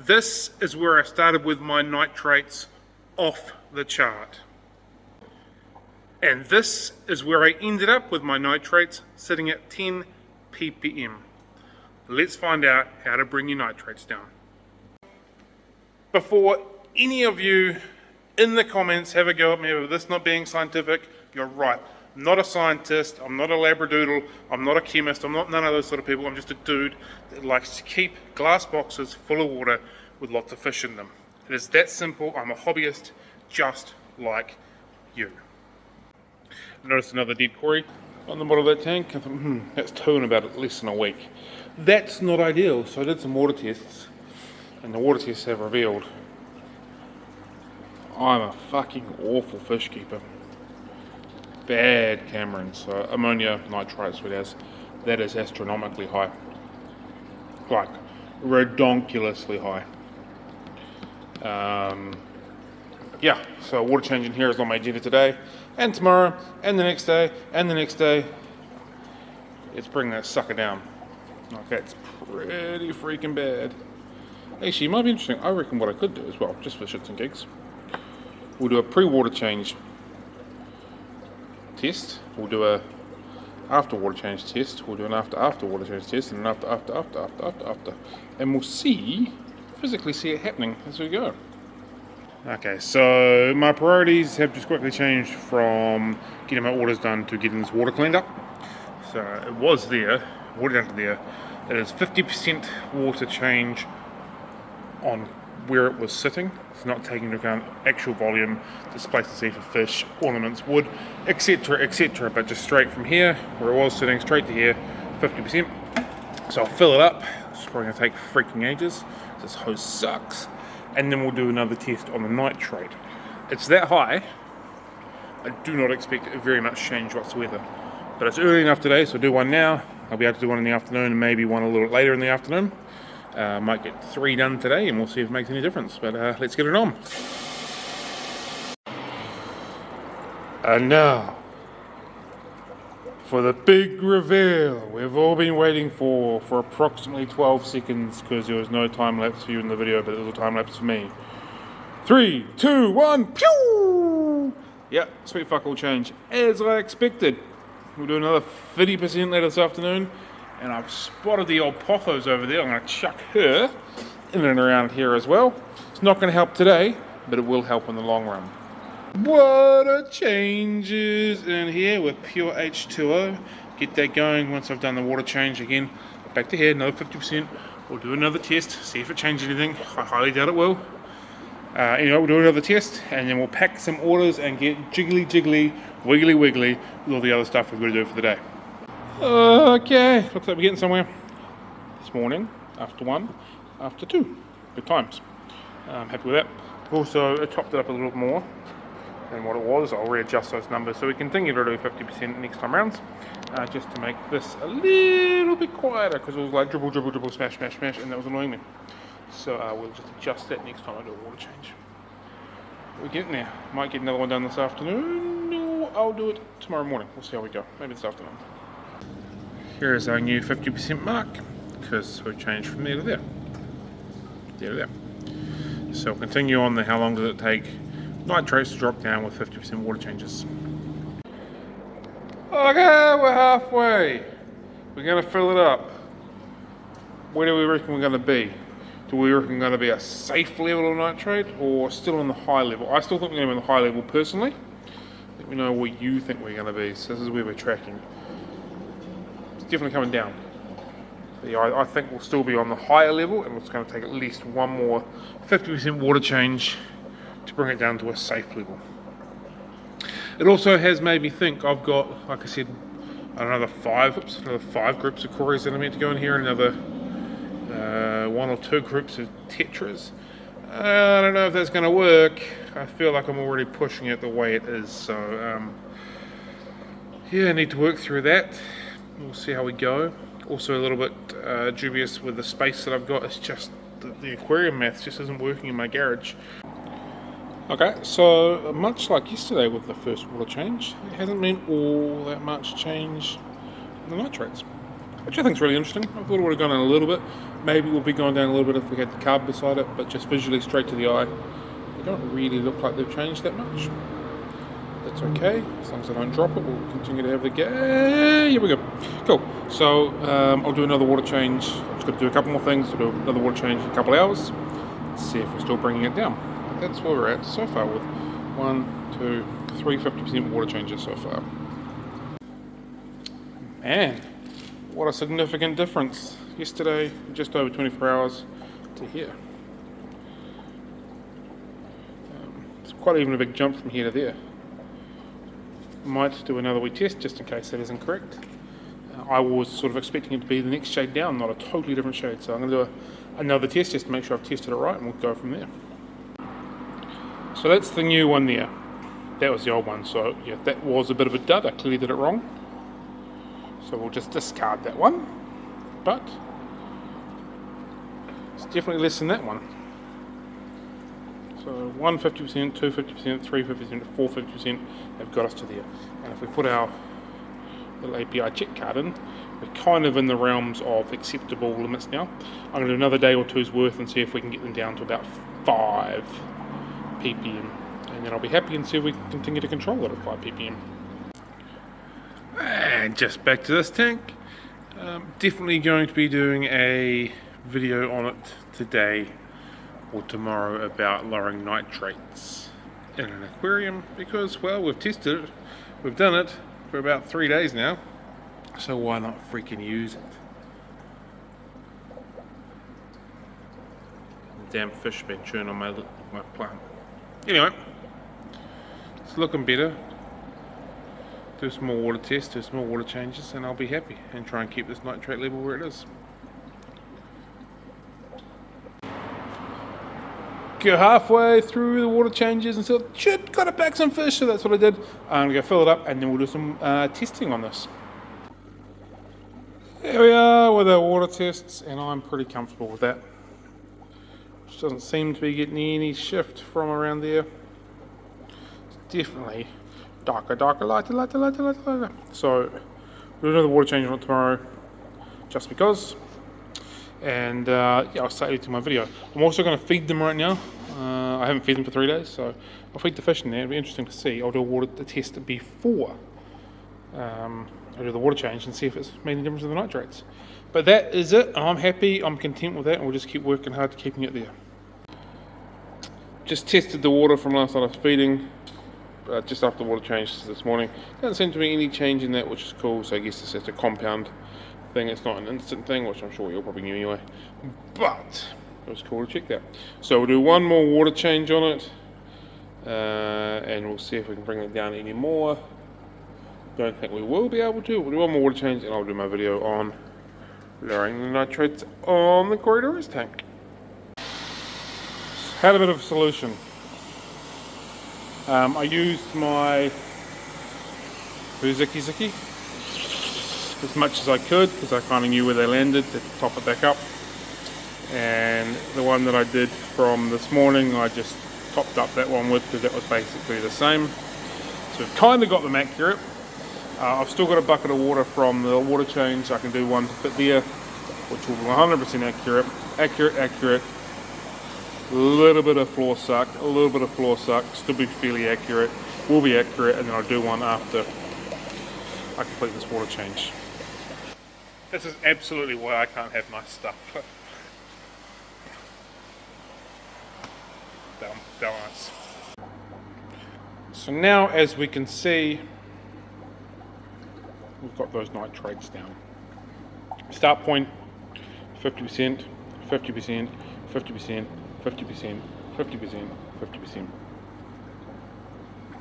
This is where I started with my nitrates off the chart. And this is where I ended up with my nitrates sitting at 10 ppm. Let's find out how to bring your nitrates down. Before any of you in the comments have a go at me with this not being scientific, you're right. I'm not a scientist, I'm not a labradoodle, I'm not a chemist, I'm not none of those sort of people. I'm just a dude that likes to keep glass boxes full of water with lots of fish in them. It is that simple. I'm a hobbyist just like you. Noticed another dead cory on the bottom of that tank. I thought, that's two in about less than a week. That's not ideal, so I did some water tests, and the water tests have revealed I'm a fucking awful fish keeper. Bad Cameron, so ammonia nitrate that is astronomically high. Like, redonkulously high. Yeah, so water change in here is on my agenda today, and tomorrow, and the next day, and the next day. It's bringing that sucker down. Okay, it's pretty freaking bad. Actually, it might be interesting. I reckon what I could do as well, just for shits and gigs, we'll do a pre-water change test. We'll do a after water change test. We'll do an after water change test, and an after, and we'll physically see it happening as we go. Okay, so my priorities have just quickly changed from getting my orders done to getting this water cleaned up. So it was there, water down to there. It is 50% water change on where it was sitting. It's not taking into account actual volume, displacency for fish, ornaments, wood, etc, etc. But just straight from here, where it was sitting, straight to here, 50%. So I'll fill it up. It's probably going to take freaking ages. This hose sucks. And then we'll do another test on the nitrate. It's that high. I do not expect very much change whatsoever. But it's early enough today, so I'll do one now. I'll be able to do one in the afternoon and maybe one a little bit later in the afternoon. Might get 3 done today and we'll see if it makes any difference. But let's get it on. And now, for the big reveal we've all been waiting for approximately 12 seconds, because there was no time lapse for you in the video, but there was a time lapse for me. 3, 2, 1, pew! Yep, sweet fuck all change, as I expected. We'll do another 50% later this afternoon, and I've spotted the old pothos over there. I'm going to chuck her in and around here as well. It's not going to help today, but it will help in the long run. Water changes in here with pure H2O. Get that going once I've done the water change again. Back to here, another 50%. We'll do another test, see if it changes anything. I highly doubt it will. Anyway, we'll do another test and then we'll pack some orders and get jiggly, wiggly, with all the other stuff we've got to do for the day. Okay, looks like we're getting somewhere. This morning, after 1, after 2. Good times. I'm happy with that. Also, I topped it up a little bit more than what it was. I'll readjust those numbers so we continue to do 50% next time rounds, just to make this a little bit quieter, because it was like dribble, smash, and that was annoying me. So we'll just adjust that next time I do a water change. We're getting there. Might get another one done this afternoon, or I'll do it tomorrow morning. We'll see how we go. Maybe this afternoon. Here is our new 50% mark, because we've changed from there to there. There to there. So we'll continue on. How long does it take nitrates to drop down with 50% water changes? Okay, we're halfway. We're going to fill it up. Where do we reckon we're going to be? Do we reckon we're going to be a safe level of nitrate, or still on the high level? I still think we're going to be on the high level personally. Let me know what you think we're going to be. So this is where we're tracking. It's definitely coming down. Yeah, I think we'll still be on the higher level, and it's going to take at least one more 50% water change to bring it down to a safe level. It also has made me think I've got, like I said, another 5 groups of cories that are meant to go in here, and another 1 or 2 groups of tetras. I don't know if that's going to work. I feel like I'm already pushing it the way it is, so yeah, I need to work through that. We'll see how we go. Also a little bit dubious with the space that I've got. It's just the aquarium math just isn't working in my garage. Okay, so much like yesterday with the first water change, it hasn't been all that much change in the nitrates. which I think is really interesting. I thought it would have gone down a little bit. Maybe it would be going down a little bit if we had the carb beside it, but just visually straight to the eye, they don't really look like they've changed that much. That's okay, as long as I don't drop it, we'll continue to have the here we go. Cool, so I'll do another water change. I'm just going to do a couple more things, do another water change in a couple of hours, see if we're still bringing it down. That's where we're at so far with 1, 2, 3 50% water changes so far. Man, what a significant difference. Yesterday, just over 24 hours to here. It's quite even a big jump from here to there. Might do another wee test just in case that isn't correct. I was sort of expecting it to be the next shade down, not a totally different shade. So I'm going to do another test just to make sure I've tested it right, and we'll go from there. So that's the new one there. That was the old one. So yeah, that was a bit of a dud. I clearly did it wrong. So we'll just discard that one. But it's definitely less than that one. So 1 50%, 2 50%, 3 50%, 4 50% have got us to there. And if we put our little API check card in, we're kind of in the realms of acceptable limits now. I'm going to do another day or two's worth and see if we can get them down to about 5 ppm. And then I'll be happy and see if we can continue to control it at 5 ppm. And just back to this tank. Definitely going to be doing a video on it today or tomorrow about lowering nitrates in an aquarium, because, well, we've tested it, we've done it for about 3 days now, so why not freaking use it? Damn fish been chewing on my plant. Anyway, it's looking better. Do some more water tests, do some more water changes, and I'll be happy and try and keep this nitrate level where it is. Go halfway through the water changes and so shit, got to pack some fish, so that's what I did. I'm gonna go fill it up and then we'll do some testing on this. Here we are with our water tests, and I'm pretty comfortable with that. Which doesn't seem to be getting any shift from around there. It's definitely darker, lighter. So we'll do another water change on it tomorrow, just because. And yeah, I'll start editing my video. I'm also going to feed them right now. I haven't fed them for 3 days, so I'll feed the fish in there. It'll be interesting to see. I'll do a water test before I do the water change and see if it's made any difference in the nitrates. But that is it. I'm happy, I'm content with that, and we'll just keep working hard to keeping it there. Just tested the water from last night I was feeding, just after the water change this morning. Doesn't seem to be any change in that, which is cool, so I guess it's just a compound thing. It's not an instant thing, which I'm sure you'll probably knew anyway, but it was cool to check that. So we'll do one more water change on it, and we'll see if we can bring it down any more. Don't think we will be able to. We'll do one more water change and I'll do my video on lowering the nitrates on the corridors tank. Had a bit of a solution. I used my Ziki as much as I could, because I kind of knew where they landed to top it back up. And the one that I did from this morning, I just topped up that one with, because that was basically the same. So we've kind of got them accurate. I've still got a bucket of water from the water change. I can do one to fit there, which will be 100% accurate. A little bit of floor suck, still be fairly accurate, will be accurate, and then I'll do one after I complete this water change. This is absolutely why I can't have nice stuff. Balance. So now, as we can see, we've got those nitrates down. Start point 50%, 50%, 50%, 50%, 50%, 50%.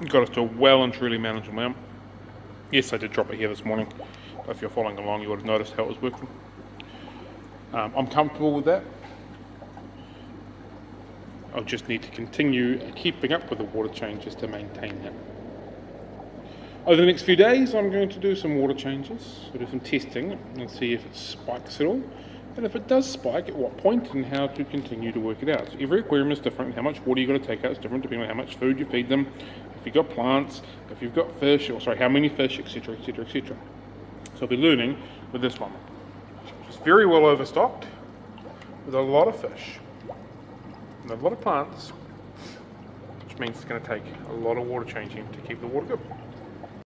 Got us to a well and truly manageable amount. Yes, I did drop it here this morning. But if you're following along, you would have noticed how it was working. I'm comfortable with that. I'll just need to continue keeping up with the water changes to maintain that. Over the next few days, I'm going to do some water changes, we'll do some testing and see if it spikes at all. And if it does spike, at what point, and how to continue to work it out. So every aquarium is different. How much water you're going to take out is different depending on how much food you feed them, if you've got plants, if you've got fish, or sorry, how many fish, etc, etc, etc. So I'll be learning with this one. very well overstocked with a lot of fish and a lot of plants, which means it's going to take a lot of water changing to keep the water good.